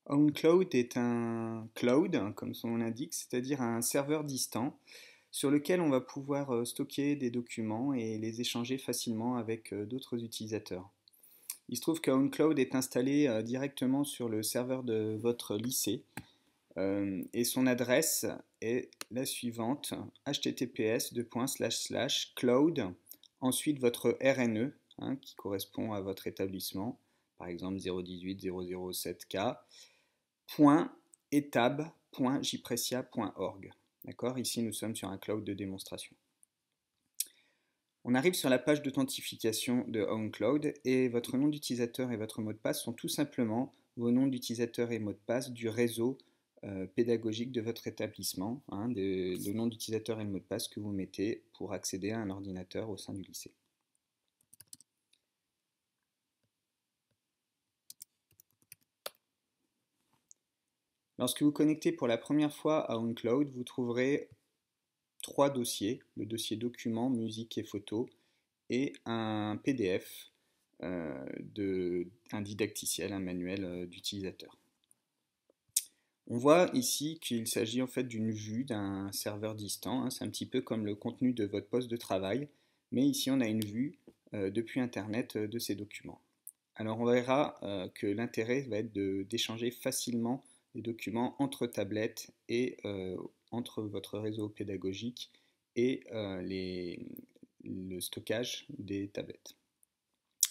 OwnCloud est un cloud, hein, comme son nom l'indique, c'est-à-dire un serveur distant sur lequel on va pouvoir stocker des documents et les échanger facilement avec d'autres utilisateurs. Il se trouve qu'OwnCloud est installé directement sur le serveur de votre lycée et son adresse est la suivante: https://cloud, ensuite votre RNE, hein, qui correspond à votre établissement, par exemple 018.007K, .etab.jprecia.org. D'accord. Ici, nous sommes sur un cloud de démonstration. On arrive sur la page d'authentification de OwnCloud et votre nom d'utilisateur et votre mot de passe sont tout simplement vos noms d'utilisateur et mot de passe du réseau pédagogique de votre établissement, hein, le nom d'utilisateur et le mot de passe que vous mettez pour accéder à un ordinateur au sein du lycée. Lorsque vous connectez pour la première fois à OwnCloud, vous trouverez trois dossiers: le dossier documents, musique et photos, et un PDF, un didacticiel, un manuel d'utilisateur. On voit ici qu'il s'agit en fait d'une vue d'un serveur distant, hein, c'est un petit peu comme le contenu de votre poste de travail, mais ici on a une vue depuis Internet de ces documents. Alors on verra que l'intérêt va être d'échanger facilement les documents entre tablettes et entre votre réseau pédagogique et le stockage des tablettes.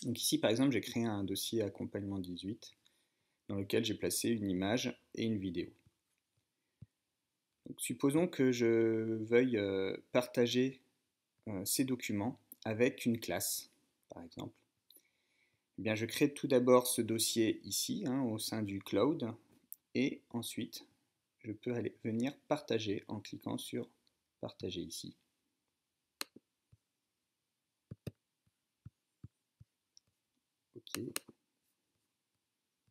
Donc ici par exemple j'ai créé un dossier accompagnement 18 dans lequel j'ai placé une image et une vidéo. Donc, supposons que je veuille partager ces documents avec une classe, par exemple. Eh bien, je crée tout d'abord ce dossier ici, hein, au sein du cloud, et ensuite je peux venir partager en cliquant sur partager ici. OK,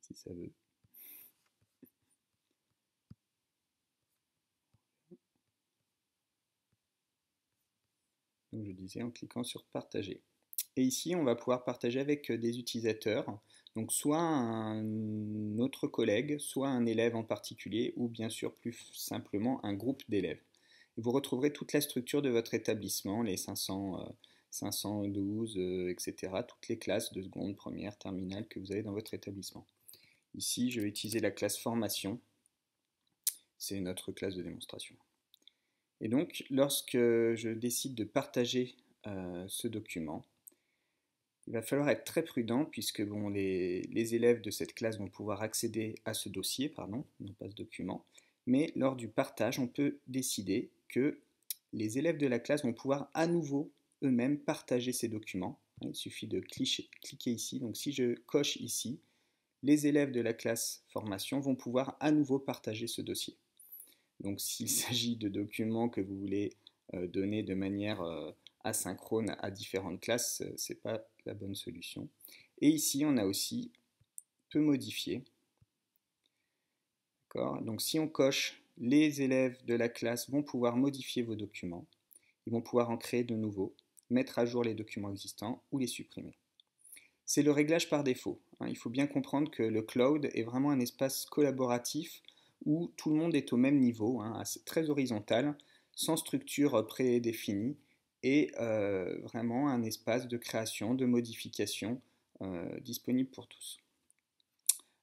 si ça veut. Donc je disais en cliquant sur partager. Et ici, on va pouvoir partager avec des utilisateurs, donc soit un autre collègue, soit un élève en particulier, ou bien sûr plus simplement un groupe d'élèves. Vous retrouverez toute la structure de votre établissement, les 512, etc., toutes les classes de seconde, première, terminale que vous avez dans votre établissement. Ici, je vais utiliser la classe formation, c'est notre classe de démonstration. Et donc, lorsque je décide de partager ce document, il va falloir être très prudent puisque bon, les élèves de cette classe vont pouvoir accéder à ce dossier, pardon, non pas ce document, mais lors du partage, on peut décider que les élèves de la classe vont pouvoir à nouveau eux-mêmes partager ces documents. Il suffit de cliquer ici. Donc si je coche ici, les élèves de la classe formation vont pouvoir à nouveau partager ce dossier. Donc s'il s'agit de documents que vous voulez donner de manière asynchrone à différentes classes, ce n'est pas la bonne solution. Et ici, on a aussi peut modifier. Donc si on coche, les élèves de la classe vont pouvoir modifier vos documents. Ils vont pouvoir en créer de nouveaux, mettre à jour les documents existants ou les supprimer. C'est le réglage par défaut. Il faut bien comprendre que le cloud est vraiment un espace collaboratif où tout le monde est au même niveau, très horizontal, sans structure prédéfinie, et vraiment un espace de création, de modification disponible pour tous.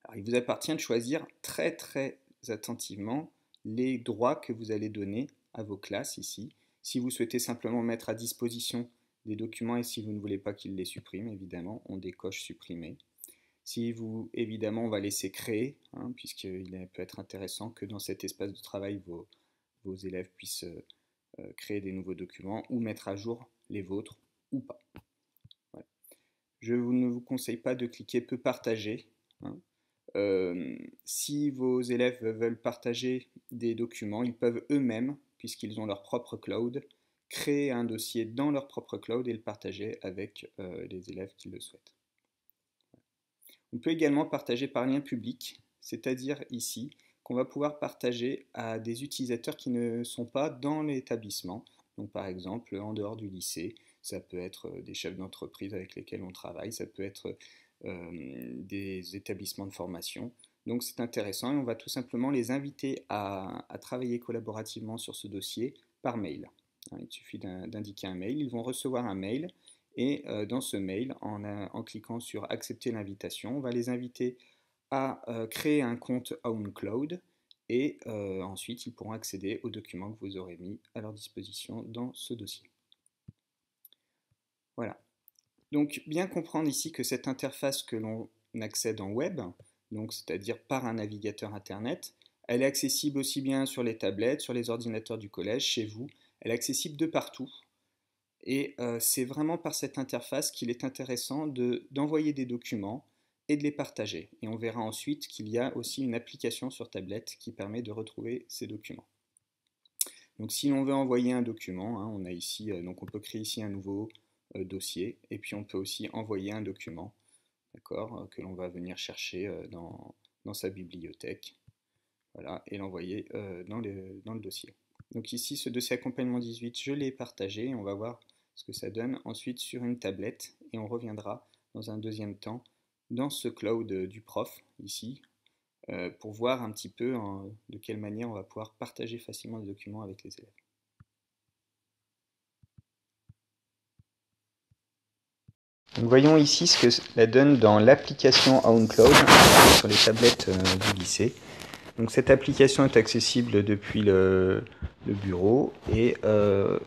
Alors, il vous appartient de choisir très très attentivement les droits que vous allez donner à vos classes ici. Si vous souhaitez simplement mettre à disposition des documents et si vous ne voulez pas qu'ils les suppriment, évidemment, on décoche supprimer. Si vous, évidemment, on va laisser créer, puisqu'il peut être intéressant que dans cet espace de travail, vos élèves puissent créer des nouveaux documents ou mettre à jour les vôtres ou pas. Voilà. Je ne vous conseille pas de cliquer peu partager. Si vos élèves veulent partager des documents, ils peuvent eux-mêmes, puisqu'ils ont leur propre cloud, créer un dossier dans leur propre cloud et le partager avec les élèves qui le souhaitent. On peut également partager par lien public, c'est-à-dire ici qu'on va pouvoir partager à des utilisateurs qui ne sont pas dans l'établissement. Donc par exemple en dehors du lycée, ça peut être des chefs d'entreprise avec lesquels on travaille, ça peut être des établissements de formation. Donc c'est intéressant et on va tout simplement les inviter à travailler collaborativement sur ce dossier par mail. Il suffit d'indiquer un mail, ils vont recevoir un mail et dans ce mail, en cliquant sur accepter l'invitation, on va les inviter à créer un compte OwnCloud et ensuite ils pourront accéder aux documents que vous aurez mis à leur disposition dans ce dossier. Voilà. Donc bien comprendre ici que cette interface que l'on accède en web, donc c'est-à-dire par un navigateur internet, elle est accessible aussi bien sur les tablettes, sur les ordinateurs du collège, chez vous, elle est accessible de partout. Et c'est vraiment par cette interface qu'il est intéressant d'envoyer des documents et de les partager. Et on verra ensuite qu'il y a aussi une application sur tablette qui permet de retrouver ces documents. Donc si l'on veut envoyer un document, on a ici, donc on peut créer ici un nouveau dossier, et puis on peut aussi envoyer un document, d'accord, que l'on va venir chercher dans sa bibliothèque, voilà, et l'envoyer dans le dossier. Donc ici, ce dossier accompagnement 18, je l'ai partagé, on va voir ce que ça donne ensuite sur une tablette, et on reviendra dans un deuxième temps dans ce cloud du prof, ici, pour voir un petit peu de quelle manière on va pouvoir partager facilement les documents avec les élèves. Donc voyons ici ce que cela donne dans l'application OwnCloud sur les tablettes du lycée. Donc cette application est accessible depuis le bureau et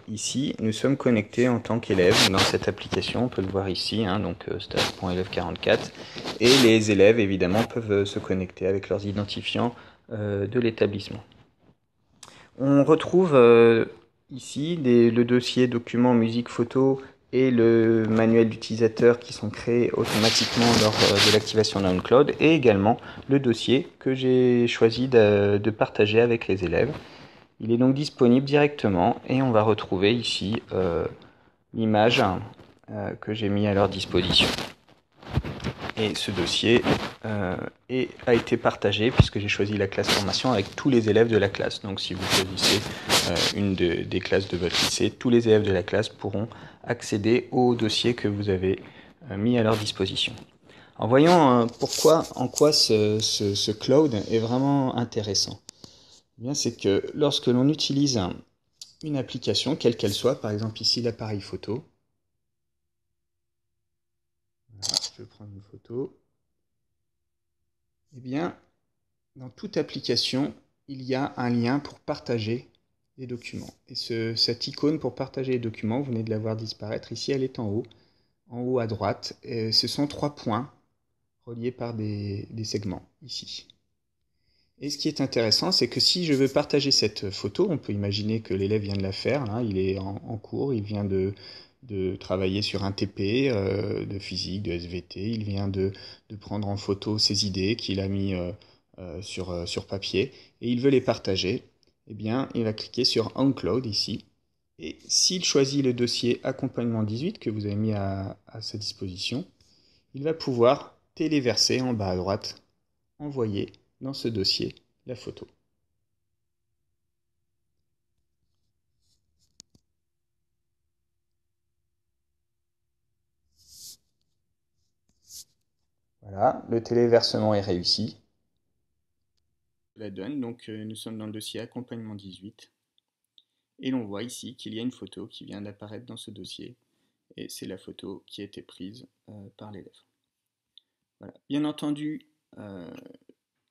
ici nous sommes connectés en tant qu'élèves dans cette application, on peut le voir ici, donc stage.élève44, et les élèves évidemment peuvent se connecter avec leurs identifiants de l'établissement. On retrouve ici le dossier documents, musique, photo et le manuel d'utilisateur qui sont créés automatiquement lors de l'activation d'OwnCloud, et également le dossier que j'ai choisi de partager avec les élèves. Il est donc disponible directement et on va retrouver ici l'image que j'ai mis à leur disposition. Et ce dossier a été partagé puisque j'ai choisi la classe formation avec tous les élèves de la classe. Donc si vous choisissez une des classes de votre lycée, tous les élèves de la classe pourront accéder au dossier que vous avez mis à leur disposition. En voyant en quoi ce cloud est vraiment intéressant. Eh bien, c'est que lorsque l'on utilise une application, quelle qu'elle soit, par exemple ici l'appareil photo, voilà, je vais prendre une photo. Eh bien, dans toute application, il y a un lien pour partager les documents. Et cette icône pour partager les documents, vous venez de la voir disparaître. Ici, elle est en haut à droite. Et ce sont 3 points reliés par des segments, ici. Et ce qui est intéressant, c'est que si je veux partager cette photo, on peut imaginer que l'élève vient de la faire, là, il est en cours, il vient de travailler sur un TP de physique, de SVT, il vient de prendre en photo ses idées qu'il a mis sur papier, et il veut les partager. Eh bien, il va cliquer sur OwnCloud ici, et s'il choisit le dossier accompagnement 18 que vous avez mis à sa disposition, il va pouvoir téléverser en bas à droite, envoyer dans ce dossier la photo. Voilà, le téléversement est réussi. La donne, donc nous sommes dans le dossier accompagnement 18 et l'on voit ici qu'il y a une photo qui vient d'apparaître dans ce dossier et c'est la photo qui a été prise par l'élève. Voilà. Bien entendu,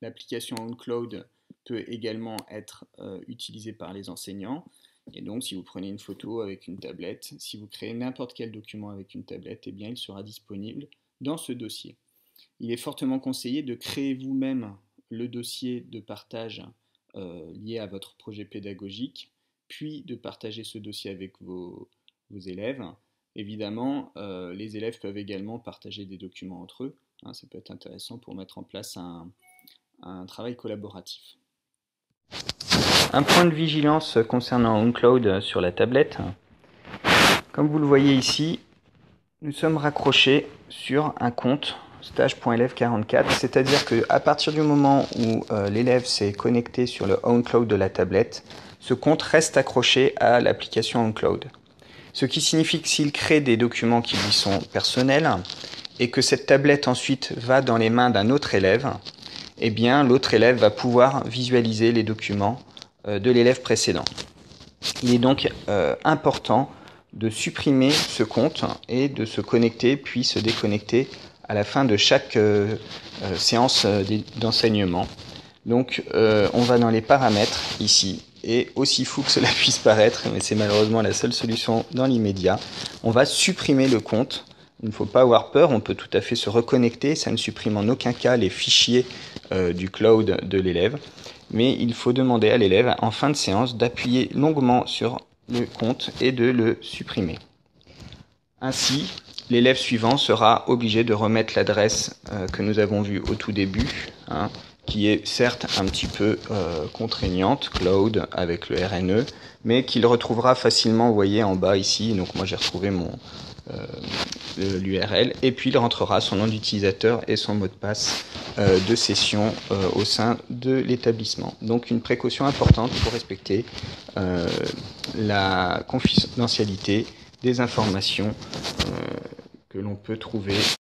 l'application OwnCloud peut également être utilisée par les enseignants. Et donc, si vous prenez une photo avec une tablette, si vous créez n'importe quel document avec une tablette, eh bien, il sera disponible dans ce dossier. Il est fortement conseillé de créer vous-même le dossier de partage lié à votre projet pédagogique, puis de partager ce dossier avec vos élèves. Évidemment, les élèves peuvent également partager des documents entre eux. Ça peut être intéressant pour mettre en place un travail collaboratif. Un point de vigilance concernant OwnCloud sur la tablette. Comme vous le voyez ici, nous sommes raccrochés sur un compte stage.élève44, c'est-à-dire qu'à partir du moment où l'élève s'est connecté sur le OwnCloud de la tablette, ce compte reste accroché à l'application OwnCloud. Ce qui signifie que s'il crée des documents qui lui sont personnels et que cette tablette ensuite va dans les mains d'un autre élève, eh bien l'autre élève va pouvoir visualiser les documents de l'élève précédent. Il est donc important de supprimer ce compte et de se connecter puis se déconnecter à la fin de chaque séance d'enseignement. Donc on va dans les paramètres ici, et aussi fou que cela puisse paraître, mais c'est malheureusement la seule solution dans l'immédiat, on va supprimer le compte. Il ne faut pas avoir peur, on peut tout à fait se reconnecter, ça ne supprime en aucun cas les fichiers du cloud de l'élève, mais il faut demander à l'élève en fin de séance d'appuyer longuement sur le compte et de le supprimer. Ainsi, l'élève suivant sera obligé de remettre l'adresse que nous avons vue au tout début, qui est certes un petit peu contraignante, cloud avec le RNE, mais qu'il retrouvera facilement, vous voyez en bas ici. Donc moi j'ai retrouvé l'URL, et puis il rentrera son nom d'utilisateur et son mot de passe de session au sein de l'établissement. Donc une précaution importante pour respecter la confidentialité des informations que l'on peut trouver